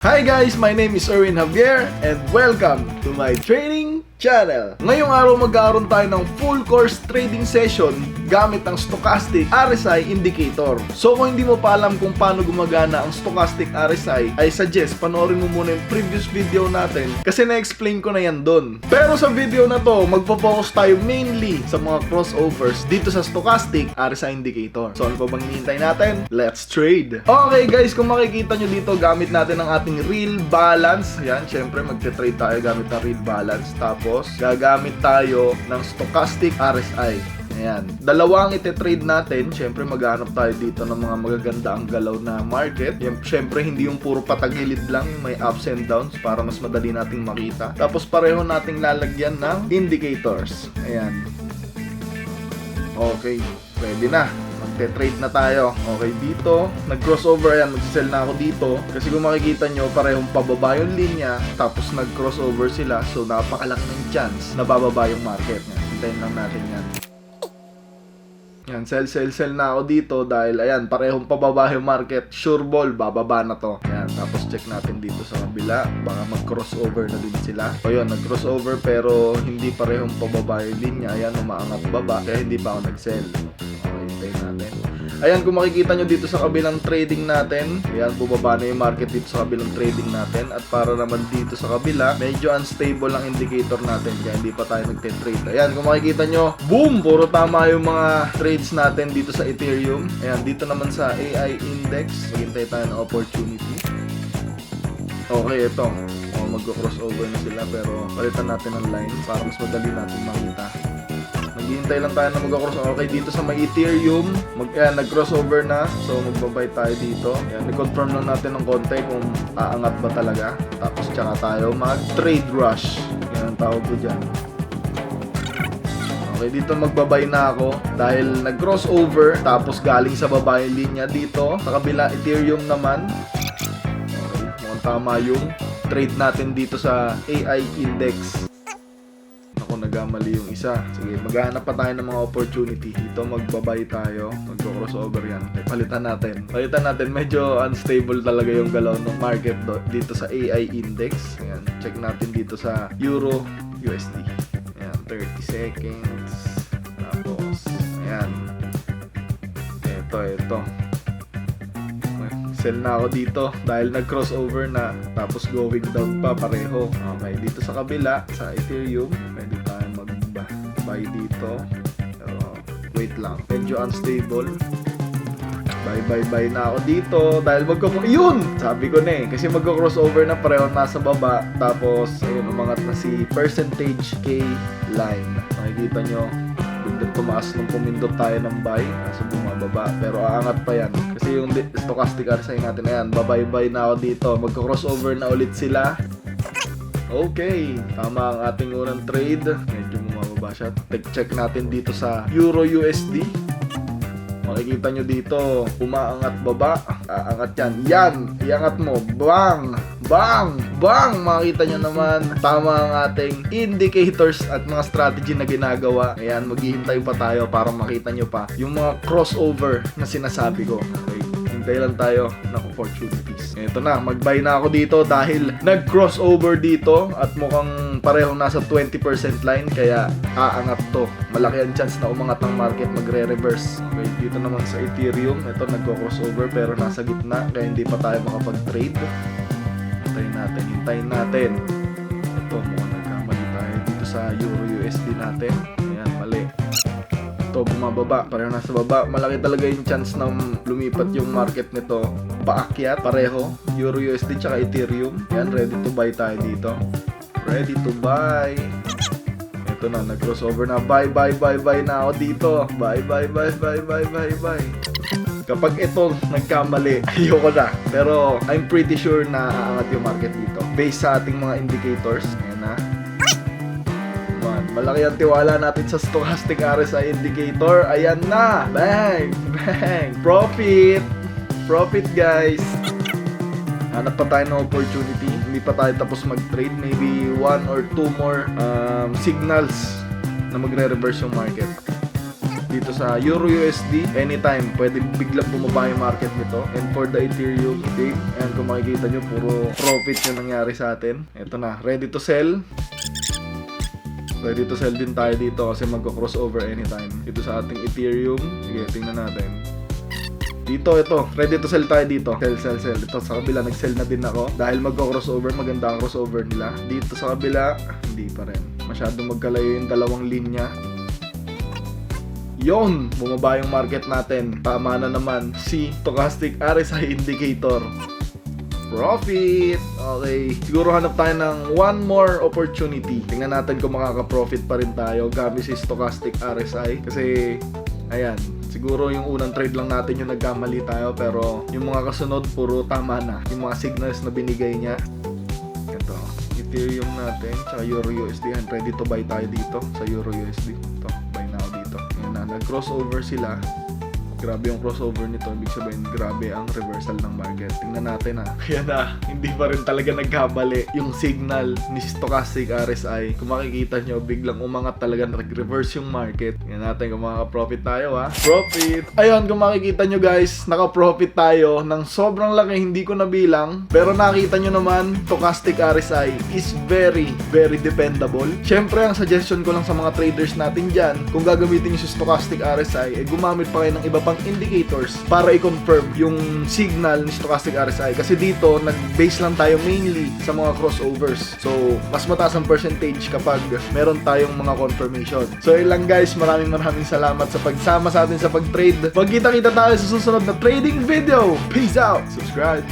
Hi guys, my name is Erwin Javier and welcome to my trading channel. Ngayong araw magkakaroon tayo ng full course trading session gamit ang stochastic RSI indicator. So kung hindi mo pa alam kung paano gumagana ang stochastic RSI, I suggest panoorin mo muna yung previous video natin kasi na-explain ko na yan dun. Pero sa video na to, magpo-focus tayo mainly sa mga crossovers dito sa stochastic RSI indicator. So ano pa bang hinihintay natin? Let's trade! Okay guys, kung makikita nyo dito, gamit natin ang ating real balance. Yan, syempre magte-trade tayo gamit ng real balance. Tapos gagamit tayo ng stochastic RSI. Ayan. Dalawang ite-trade natin. Siyempre, maghanap tayo dito ng mga magaganda ang galaw na market. Yan, siyempre, hindi yung puro patagilid lang. May ups and downs para mas madali nating makita. Tapos, pareho nating lalagyan ng indicators. Ayan. Okay. Pwede na. Magte-trade na tayo. Okay, dito. Nag-crossover. Ayan, magsisell na ako dito. Kasi kung makikita nyo, parehong pababa yung linya. Tapos, nag-crossover sila. So, napakalaki ng chance na bababa yung market. Hintayin lang natin yan. Yan, sell na ako dito dahil ayan, parehong pababa yung market. Sure ball, bababa na to. Yan, tapos check natin dito sa kabila. Baka mag-crossover na din sila. O yun, nag-crossover pero hindi parehong pababa yung linya. Ayan, umaangat baba kaya hindi pa ako nag-sell. Okay, hintayin natin. Ayan, kung makikita nyo dito sa kabilang trading natin, ayan, bubaba na yung market dito sa kabilang trading natin. At para naman dito sa kabila, medyo unstable ang indicator natin, kaya hindi pa tayo nagte-trade. Ayan, kung makikita nyo, boom! Puro tama yung mga trades natin dito sa Ethereum. Ayan, dito naman sa AI Index, maghintay tayo ng opportunity. Okay, ito. Mag-crossover na sila, pero palitan natin ang line para mas madali natin makita. Maghihintay lang tayo na mag-crossover. Okay, dito sa may Ethereum, nag-crossover na. So, magbabay tayo dito. Ayan, i-confirm lang natin ng konti kung aangat ba talaga. Tapos, tsaka tayo mag-trade rush. Yan ang tawag ko dyan. Okay, dito magbabay na ako dahil nag-crossover. Tapos, galing sa baba yung linya dito. Sa kabila, Ethereum naman. Okay, mukhang tama yung trade natin dito sa AI Index. Nagamali yung isa. Sige, maghahanap pa tayo ng mga opportunity. Dito magbabay tayo. Magko-crossover yan. Palitan natin. Medyo unstable talaga yung galaw ng market dito sa AI Index. Ayan. Check natin dito sa Euro USD. Ayan. 30 seconds. Tapos, ayan. Ito. Sell na ako dito dahil nag-crossover na. Tapos going down pa pareho. Okay. Dito sa kabila, sa Ethereum, pwede tayo mag-buy dito. Pero, wait lang. Medyo unstable. Buy na ako dito dahil yun! Sabi ko na kasi mag-crossover na pareho nasa baba. Tapos, ayun, umangat na si percentage K line. Makikita nyo, biglang tumaas nung pumindot tayo ng buy. Kaso bumababa. Pero aangat pa yan. Kasi yung stochastic RSI natin, ayan, babay na ako dito. Magko-crossover na ulit sila. Okay, tama ang ating unang trade. Medyo bumababa siya. Check natin dito sa Euro USD. Makikita nyo dito, umaangat baba. Aangat yan. Yan! Iangat mo. Bang! Makita nyo naman, tama ang ating indicators at mga strategy na ginagawa. Ayan, maghihintay pa tayo para makita nyo pa yung mga crossover na sinasabi ko. Okay, hintay lang tayo ng opportunities. Ito na, mag-buy na ako dito dahil nag-crossover dito at mukhang parehong nasa 20% line kaya aangat to. Malaki ang chance na umangat ang market, magre-reverse. Okay, dito naman sa Ethereum, ito nagko-crossover pero nasa gitna kaya hindi pa tayo makapag-trade. Hintayin natin. Ito, mukhang nagkamali tayo dito sa Euro USD natin. Ayan, mali. Ito, bumababa. Pareho nasa baba. Malaki talaga yung chance na lumipat yung market nito. Paakyat, pareho. Euro USD tsaka Ethereum. Ayan, ready to buy tayo dito. Ready to buy. Ito na, nag-crossover na. Buy na ako dito. Buy. Kapag ito nagkamali, ayoko na. Pero I'm pretty sure na aangat yung market dito. Based sa ating mga indicators. Ayan na. Malaki ang tiwala natin sa stochastic RSI indicator. Ayan na. Bang! Profit guys. Hanap pa tayo ng opportunity. Hindi pa tayo tapos mag-trade. Maybe 1 or 2 more signals na magre-reverse yung market. dito sa Euro USD, anytime pwede biglang bumaba yung market nito. And for the Ethereum, okay, and kung makikita nyo, puro profit yung nangyari sa atin. Ito na, ready to sell. Ready to sell din tayo dito kasi magko-crossover anytime. Ito sa ating Ethereum. Sige, tingnan natin. Dito, ito. Ready to sell tayo dito. Sell. Ito sa kabila, nag-sell na din ako. Dahil magko-crossover, maganda ang crossover nila. Dito sa kabila, hindi pa rin. Masyadong magkalayo yung dalawang linya. Yon! Bumaba yung market natin. Tama na naman si Stochastic RSI Indicator. Profit! Okay. Siguro hanap tayo ng one more opportunity. Tingnan natin kung makaka-profit pa rin tayo gamit si Stochastic RSI. Kasi, ayan. Siguro yung unang trade lang natin yung nagkamali tayo. Pero yung mga kasunod, puro tama na. Yung mga signals na binigay niya. Ito. Ethereum natin. Tsaka Euro USD. And ready to buy tayo dito sa Euro USD. Ito. Buy now dito. Ayan na. Nag-crossover sila. Grabe yung crossover nito. Ibig sabihin, grabe ang reversal ng market. Tingnan natin ha. Kaya na, hindi pa rin talaga nagkabali yung signal ni Stochastic RSI. Kung makikita nyo, biglang umangat talaga, nag-reverse yung market. Tingnan natin kung makaka-profit tayo ha. Profit! Ayun, kung makikita nyo guys, naka-profit tayo ng sobrang laki, hindi ko nabilang. Pero nakita nyo naman, Stochastic RSI is very, very dependable. Siyempre, ang suggestion ko lang sa mga traders natin dyan, kung gagamitin nyo si Stochastic RSI, gumamit pa kayo ng iba pang indicators para i-confirm yung signal ni Stochastic RSI. Kasi dito, nag-base lang tayo mainly sa mga crossovers. So, mas mataas ang percentage kapag meron tayong mga confirmation. So, yun lang guys. Maraming salamat sa pagsama sa atin sa pag-trade. Magkita-kita tayo sa susunod na trading video. Peace out! Subscribe!